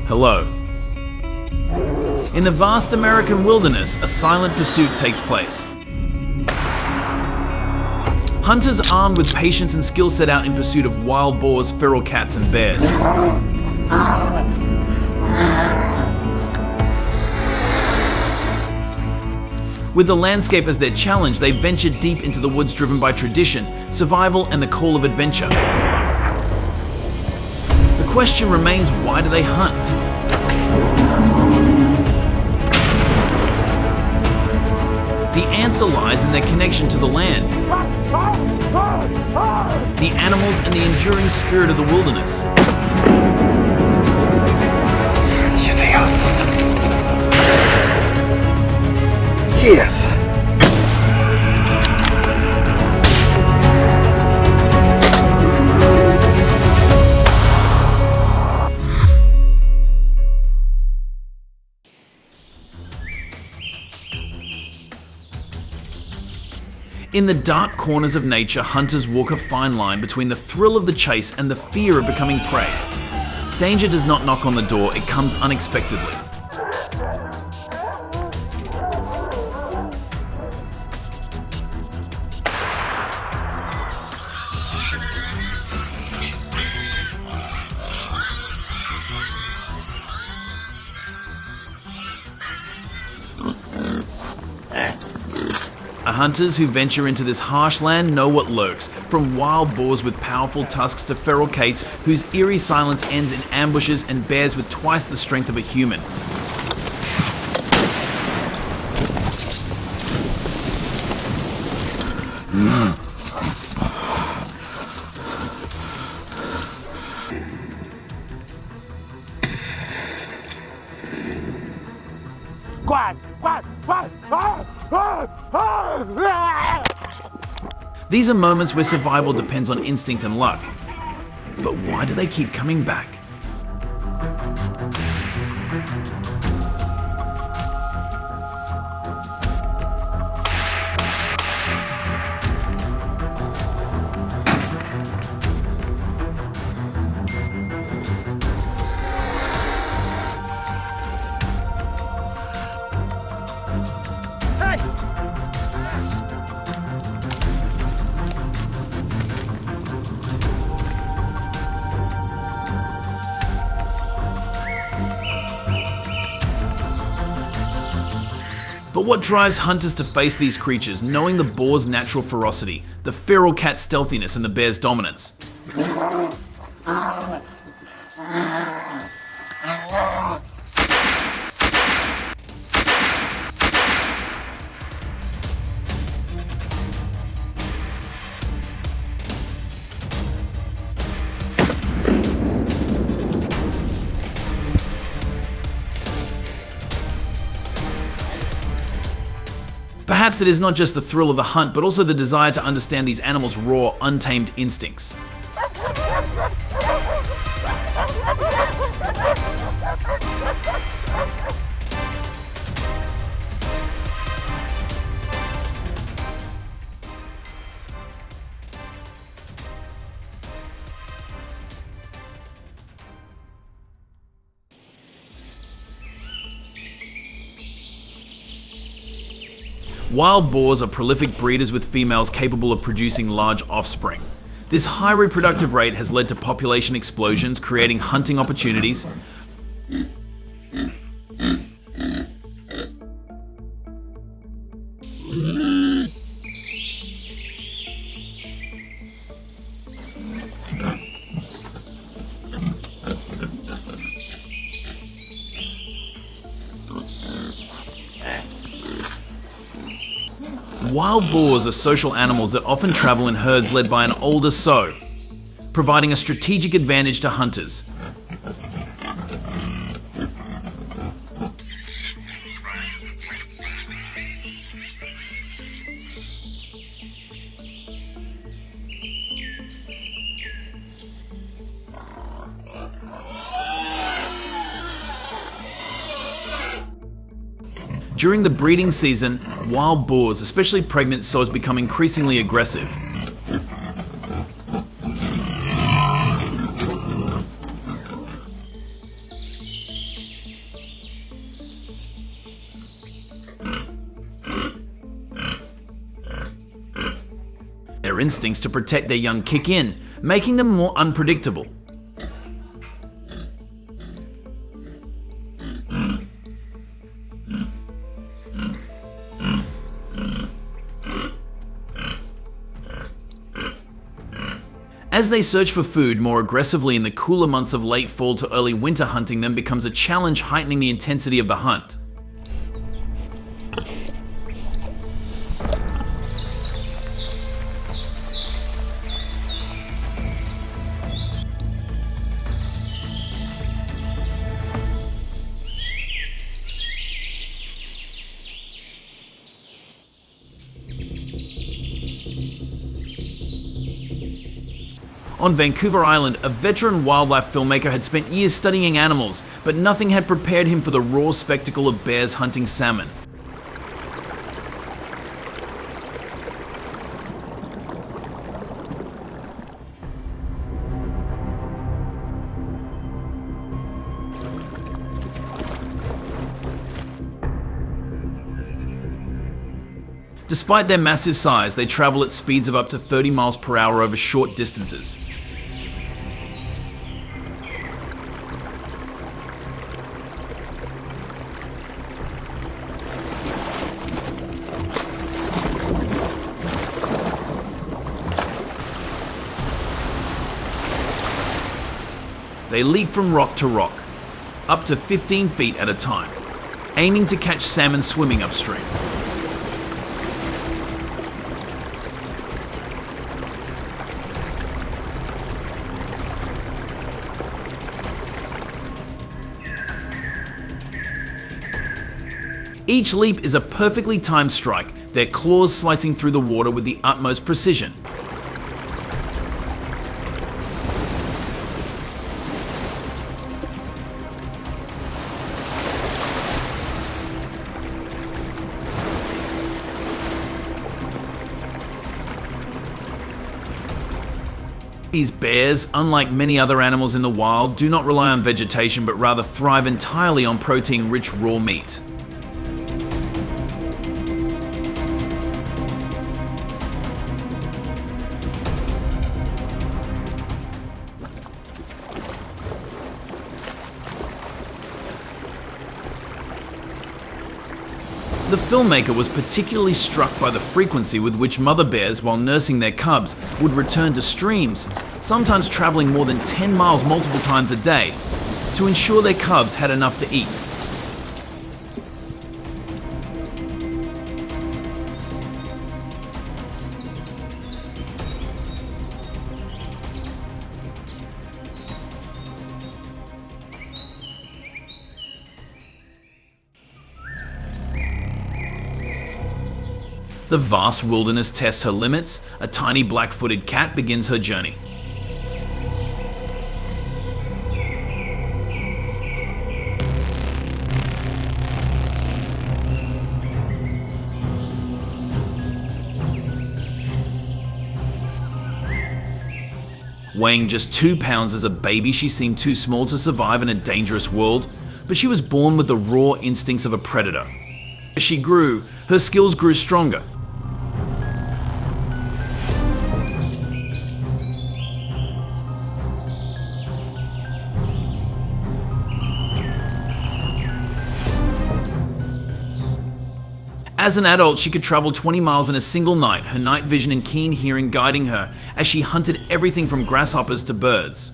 Hello. In the vast American wilderness, a silent pursuit takes place. Hunters armed with patience and skill set out in pursuit of wild boars, feral cats, and bears. With the landscape as their challenge, they venture deep into the woods driven by tradition, survival, and the call of adventure. The question remains, why do they hunt? The answer lies in their connection to the land, the animals, and the enduring spirit of the wilderness. Yes. In the dark corners of nature, hunters walk a fine line between the thrill of the chase and the fear of becoming prey. Danger does not knock on the door, it comes unexpectedly. Hunters who venture into this harsh land know what lurks, from wild boars with powerful tusks to feral cates whose eerie silence ends in ambushes, and bears with twice the strength of a human. These are moments where survival depends on instinct and luck. But why do they keep coming back? But what drives hunters to face these creatures, knowing the boar's natural ferocity, the feral cat's stealthiness, and the bear's dominance? Perhaps it is not just the thrill of the hunt, but also the desire to understand these animals' raw, untamed instincts. Wild boars are prolific breeders with females capable of producing large offspring. This high reproductive rate has led to population explosions, creating hunting opportunities. Wild boars are social animals that often travel in herds led by an older sow, providing a strategic advantage to hunters. During the breeding season, wild boars, especially pregnant sows, become increasingly aggressive. their instincts to protect their young kick in, making them more unpredictable. As they search for food more aggressively in the cooler months of late fall to early winter, hunting them becomes a challenge, heightening the intensity of the hunt. On Vancouver Island, a veteran wildlife filmmaker had spent years studying animals, but nothing had prepared him for the raw spectacle of bears hunting salmon. Despite their massive size, they travel at speeds of up to 30 miles per hour over short distances. They leap from rock to rock, up to 15 feet at a time, aiming to catch salmon swimming upstream. Each leap is a perfectly timed strike, their claws slicing through the water with the utmost precision. These bears, unlike many other animals in the wild, do not rely on vegetation but rather thrive entirely on protein-rich raw meat. The filmmaker was particularly struck by the frequency with which mother bears, while nursing their cubs, would return to streams, sometimes traveling more than 10 miles multiple times a day, to ensure their cubs had enough to eat. The vast wilderness tests her limits. A tiny black-footed cat begins her journey. Weighing just 2 pounds as a baby, she seemed too small to survive in a dangerous world, but she was born with the raw instincts of a predator. As she grew, her skills grew stronger. As an adult, she could travel 20 miles in a single night, her night vision and keen hearing guiding her as she hunted everything from grasshoppers to birds.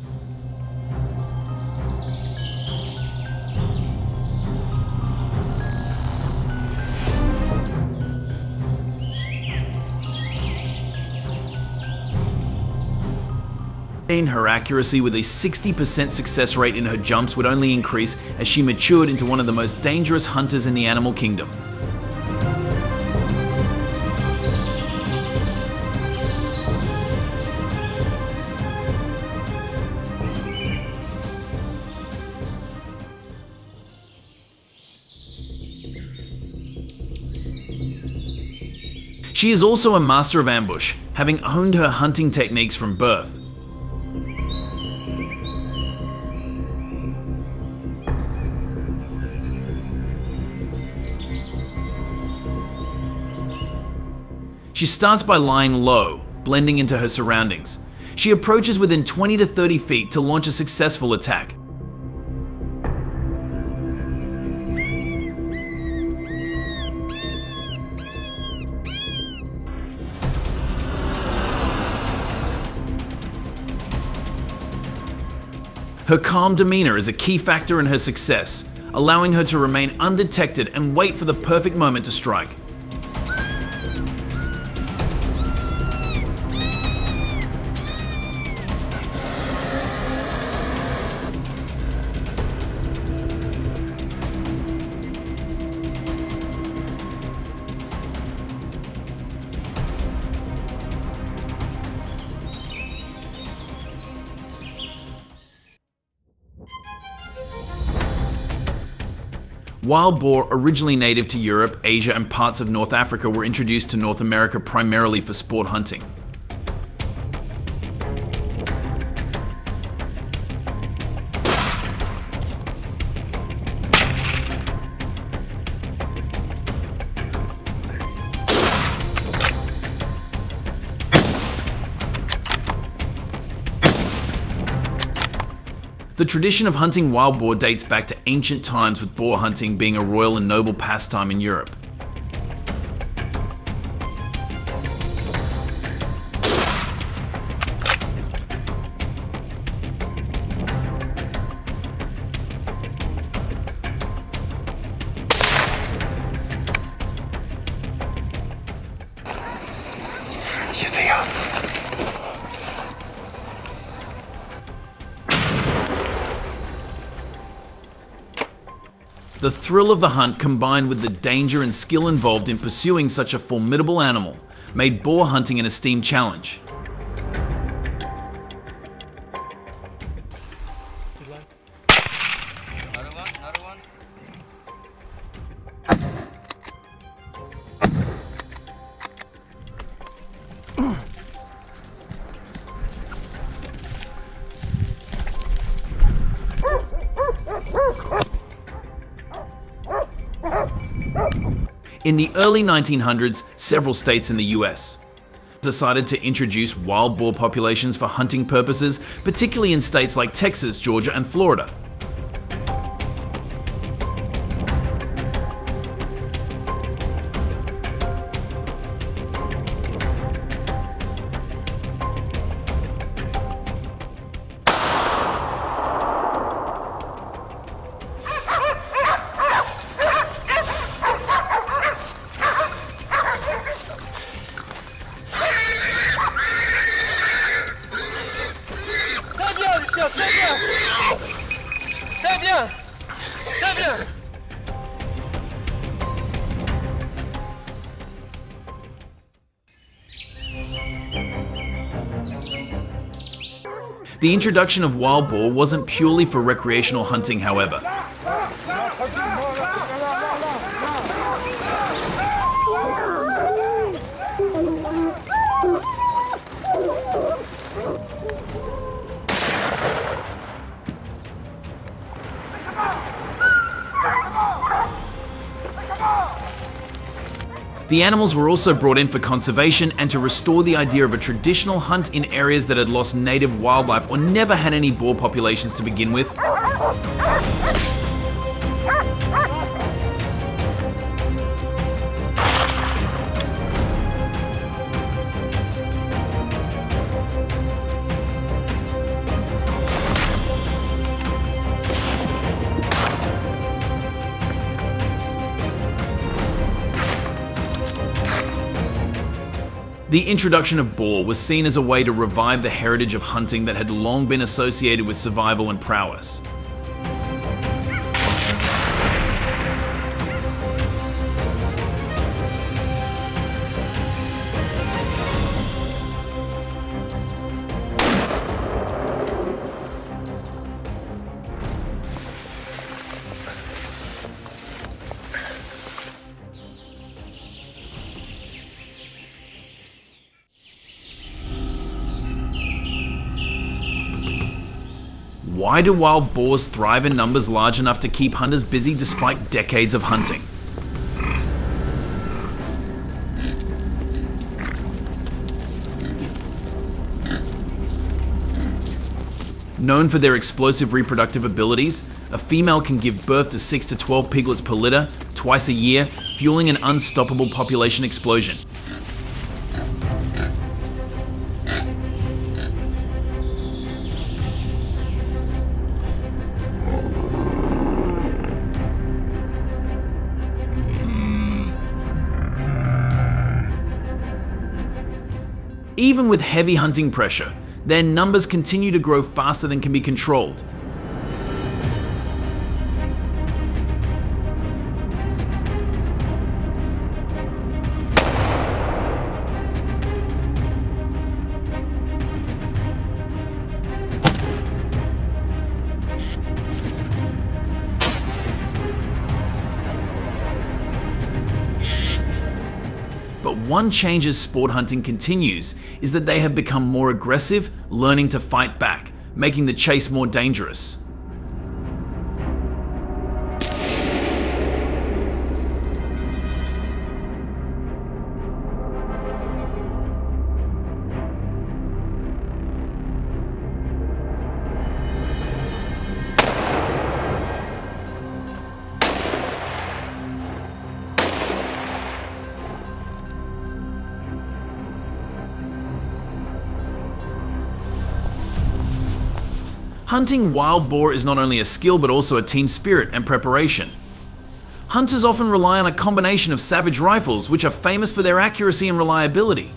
Her accuracy with a 60% success rate in her jumps would only increase as she matured into one of the most dangerous hunters in the animal kingdom. She is also a master of ambush, having honed her hunting techniques from birth. She starts by lying low, blending into her surroundings. She approaches within 20 to 30 feet to launch a successful attack. Her calm demeanor is a key factor in her success, allowing her to remain undetected and wait for the perfect moment to strike. Wild boar, originally native to Europe, Asia, and parts of North Africa, were introduced to North America primarily for sport hunting. The tradition of hunting wild boar dates back to ancient times, with boar hunting being a royal and noble pastime in Europe. Here they are. The thrill of the hunt, combined with the danger and skill involved in pursuing such a formidable animal, made boar hunting an esteemed challenge. Another one. In the early 1900s, several states in the US decided to introduce wild boar populations for hunting purposes, particularly in states like Texas, Georgia, and Florida. C'est bien. The introduction of wild boar wasn't purely for recreational hunting, however. The animals were also brought in for conservation and to restore the idea of a traditional hunt in areas that had lost native wildlife or never had any boar populations to begin with. The introduction of boar was seen as a way to revive the heritage of hunting that had long been associated with survival and prowess. Why do wild boars thrive in numbers large enough to keep hunters busy despite decades of hunting? Known for their explosive reproductive abilities, a female can give birth to 6 to 12 piglets per litter, twice a year, fueling an unstoppable population explosion. Even with heavy hunting pressure, their numbers continue to grow faster than can be controlled. But one change as sport hunting continues is that they have become more aggressive, learning to fight back, making the chase more dangerous. Hunting wild boar is not only a skill but also a team spirit and preparation. Hunters often rely on a combination of savage rifles, which are famous for their accuracy and reliability.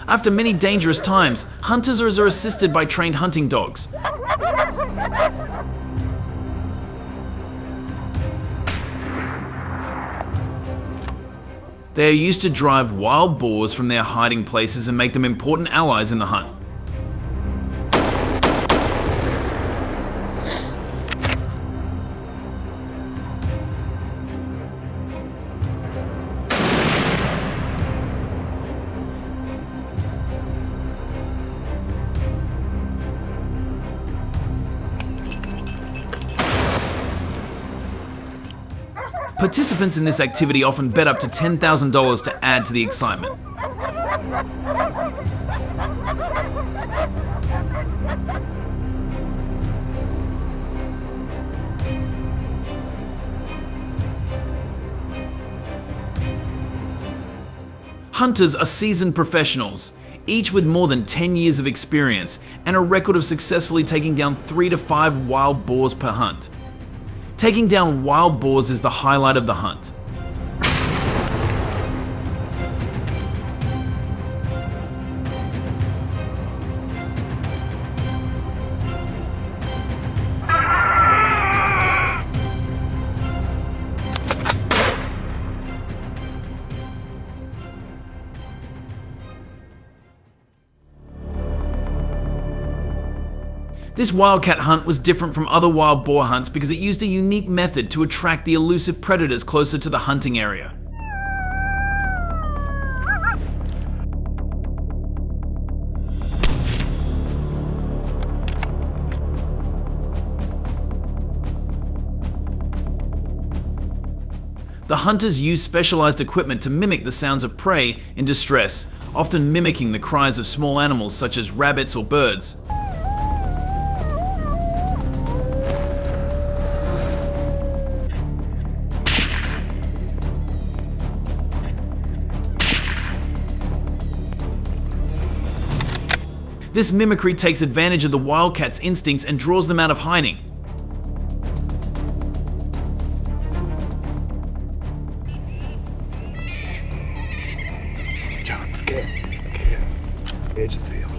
After many dangerous times, hunters are assisted by trained hunting dogs. They are used to drive wild boars from their hiding places and make them important allies in the hunt. Participants in this activity often bet up to $10,000 to add to the excitement. Hunters are seasoned professionals, each with more than 10 years of experience and a record of successfully taking down 3 to 5 wild boars per hunt. Taking down wild boars is the highlight of the hunt. This wildcat hunt was different from other wild boar hunts because it used a unique method to attract the elusive predators closer to the hunting area. The hunters used specialized equipment to mimic the sounds of prey in distress, often mimicking the cries of small animals such as rabbits or birds. This mimicry takes advantage of the wildcat's instincts and draws them out of hiding. John, get. Edge of the field.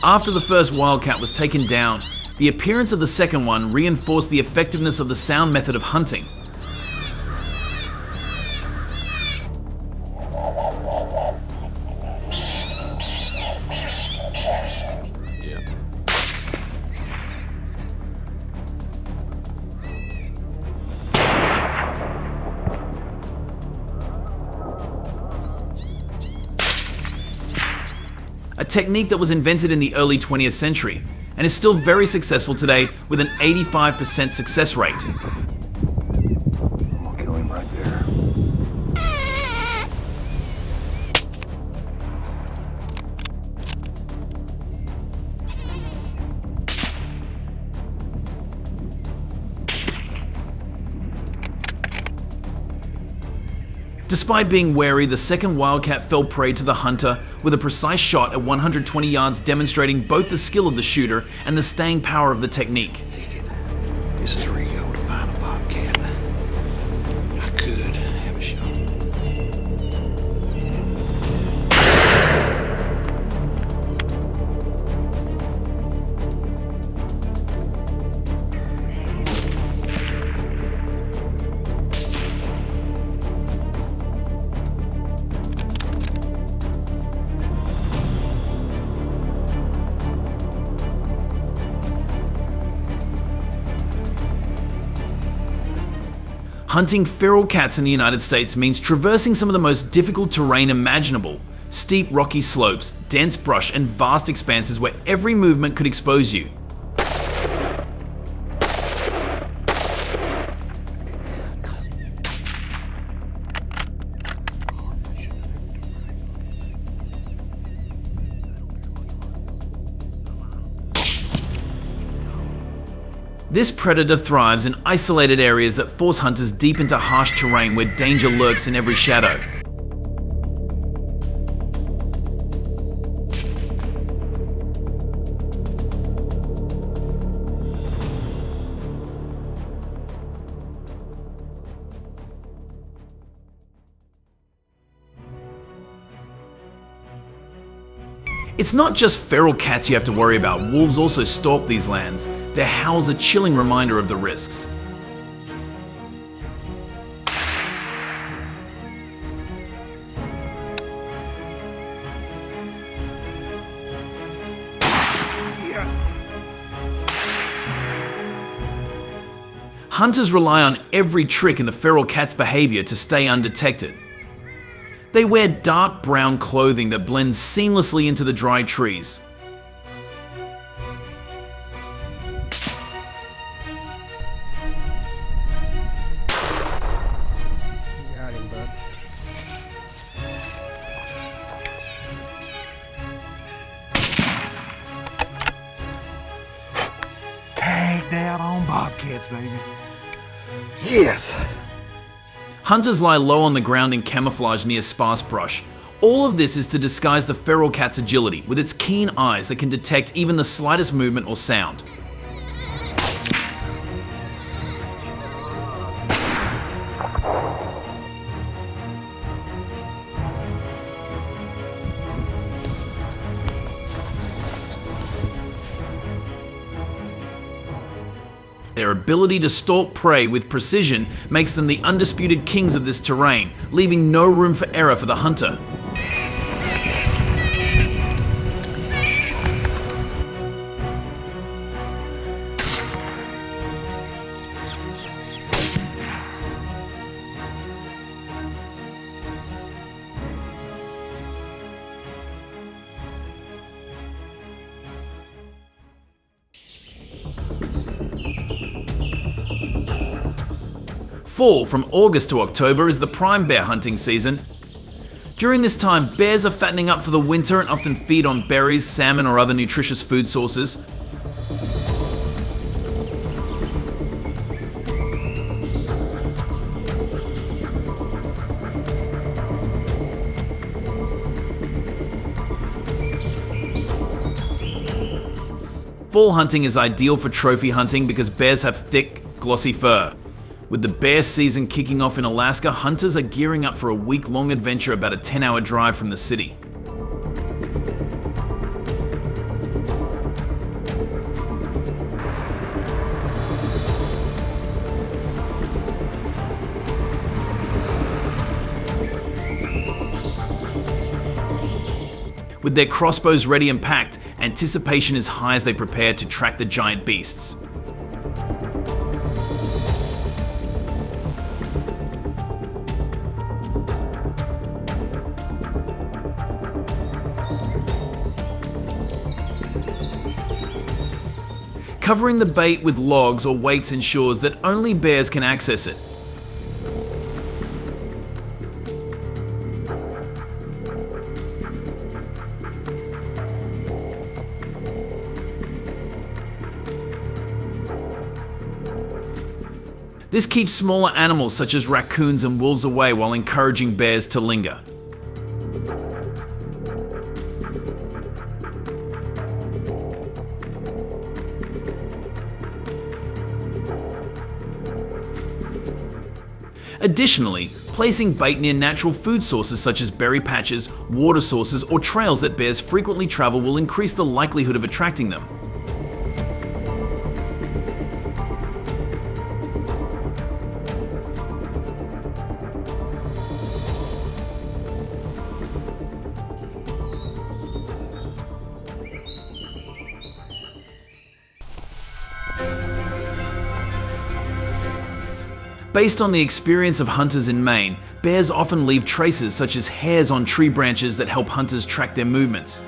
After the first wildcat was taken down, the appearance of the second one reinforced the effectiveness of the sound method of hunting. a technique that was invented in the early 20th century and is still very successful today with an 85% success rate. I'll kill him right there. Despite being wary, the second wildcat fell prey to the hunter with a precise shot at 120 yards, demonstrating both the skill of the shooter and the staying power of the technique. This is where you go to find a bobcat. I could have a shot. Hunting feral cats in the United States means traversing some of the most difficult terrain imaginable. Steep rocky slopes, dense brush, and vast expanses where every movement could expose you. This predator thrives in isolated areas that force hunters deep into harsh terrain where danger lurks in every shadow. It's not just feral cats you have to worry about. Wolves also stalk these lands. Their howl's a chilling reminder of the risks. Hunters rely on every trick in the feral cat's behavior to stay undetected. They wear dark brown clothing that blends seamlessly into the dry trees. Got him, bud. Tagged out on bobcats, baby. Yes. Hunters lie low on the ground in camouflage near sparse brush. All of this is to disguise the feral cat's agility with its keen eyes that can detect even the slightest movement or sound. Their ability to stalk prey with precision makes them the undisputed kings of this terrain, leaving no room for error for the hunter. Fall from August to October is the prime bear hunting season. During this time, bears are fattening up for the winter and often feed on berries, salmon, or other nutritious food sources. Fall hunting is ideal for trophy hunting because bears have thick, glossy fur. With the bear season kicking off in Alaska, hunters are gearing up for a week-long adventure about a 10-hour drive from the city. With their crossbows ready and packed, anticipation is high as they prepare to track the giant beasts. Covering the bait with logs or weights ensures that only bears can access it. This keeps smaller animals such as raccoons and wolves away while encouraging bears to linger. Additionally, placing bait near natural food sources such as berry patches, water sources, or trails that bears frequently travel will increase the likelihood of attracting them. Based on the experience of hunters in Maine, bears often leave traces such as hairs on tree branches that help hunters track their movements.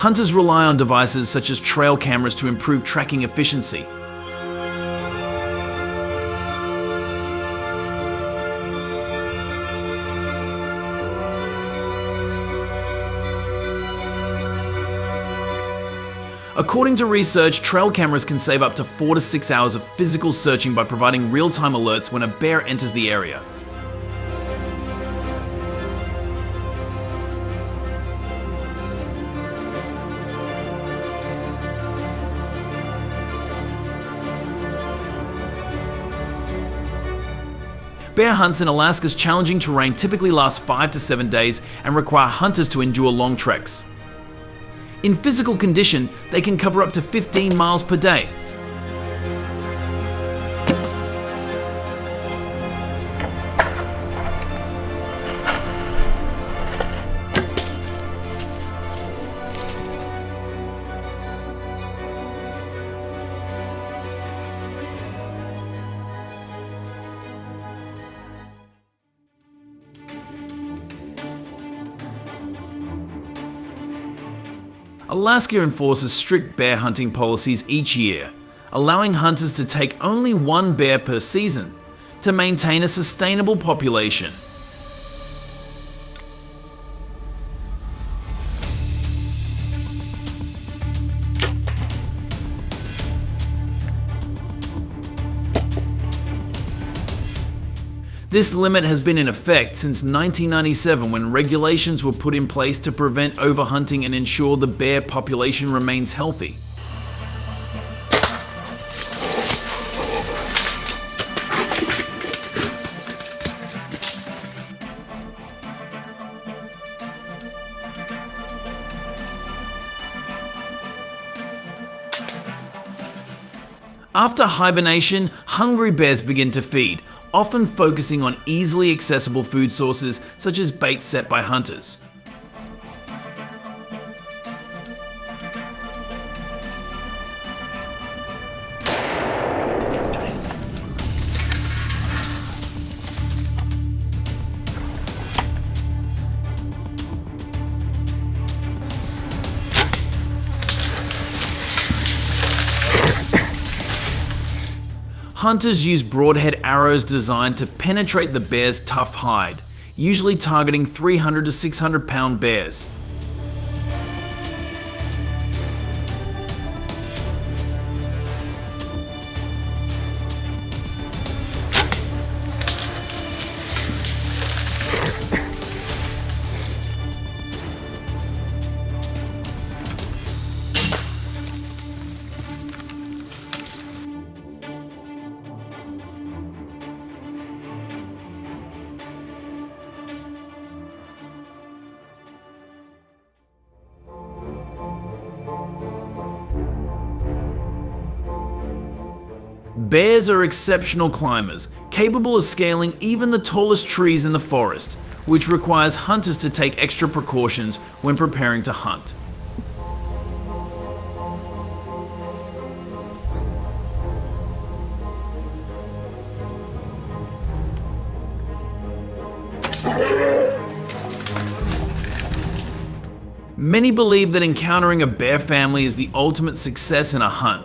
Hunters rely on devices such as trail cameras to improve tracking efficiency. According to research, trail cameras can save up to 4 to 6 hours of physical searching by providing real-time alerts when a bear enters the area. Bear hunts in Alaska's challenging terrain typically last 5 to 7 days and require hunters to endure long treks. In physical condition, they can cover up to 15 miles per day. Alaska enforces strict bear hunting policies each year, allowing hunters to take only one bear per season to maintain a sustainable population. This limit has been in effect since 1997 when regulations were put in place to prevent overhunting and ensure the bear population remains healthy. After hibernation, hungry bears begin to feed, often focusing on easily accessible food sources such as bait set by hunters. Hunters use broadhead arrows designed to penetrate the bear's tough hide, usually targeting 300 to 600 pound bears. Bears are exceptional climbers, capable of scaling even the tallest trees in the forest, which requires hunters to take extra precautions when preparing to hunt. Many believe that encountering a bear family is the ultimate success in a hunt,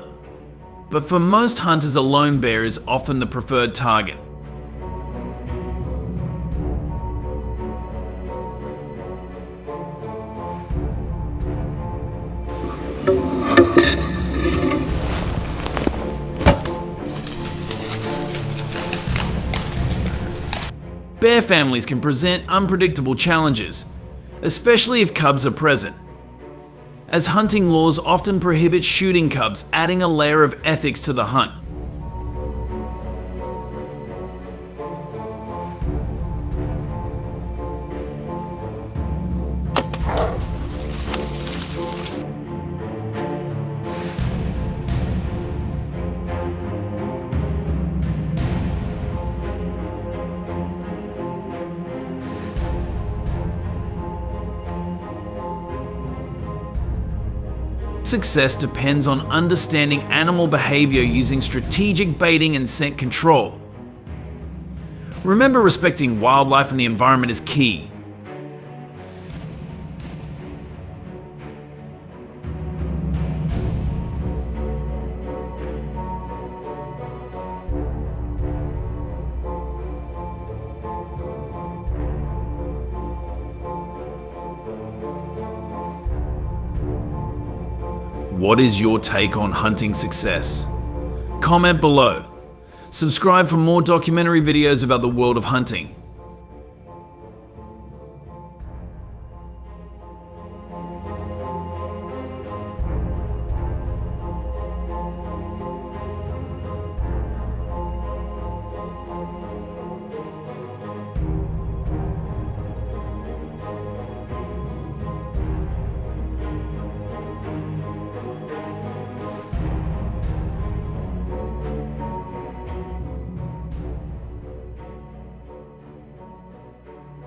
but for most hunters, a lone bear is often the preferred target. Bear families can present unpredictable challenges, especially if cubs are present, as hunting laws often prohibit shooting cubs, adding a layer of ethics to the hunt. Success depends on understanding animal behavior using strategic baiting and scent control. Remember, respecting wildlife and the environment is key. What is your take on hunting success? Comment below. Subscribe for more documentary videos about the world of hunting.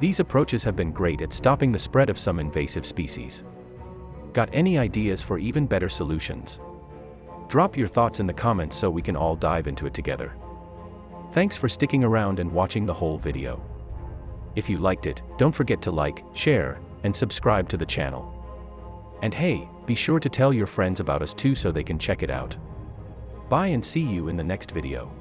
These approaches have been great at stopping the spread of some invasive species. Got any ideas for even better solutions? Drop your thoughts in the comments so we can all dive into it together. Thanks for sticking around and watching the whole video. If you liked it, don't forget to like, share, and subscribe to the channel. And hey, be sure to tell your friends about us too so they can check it out. Bye and see you in the next video.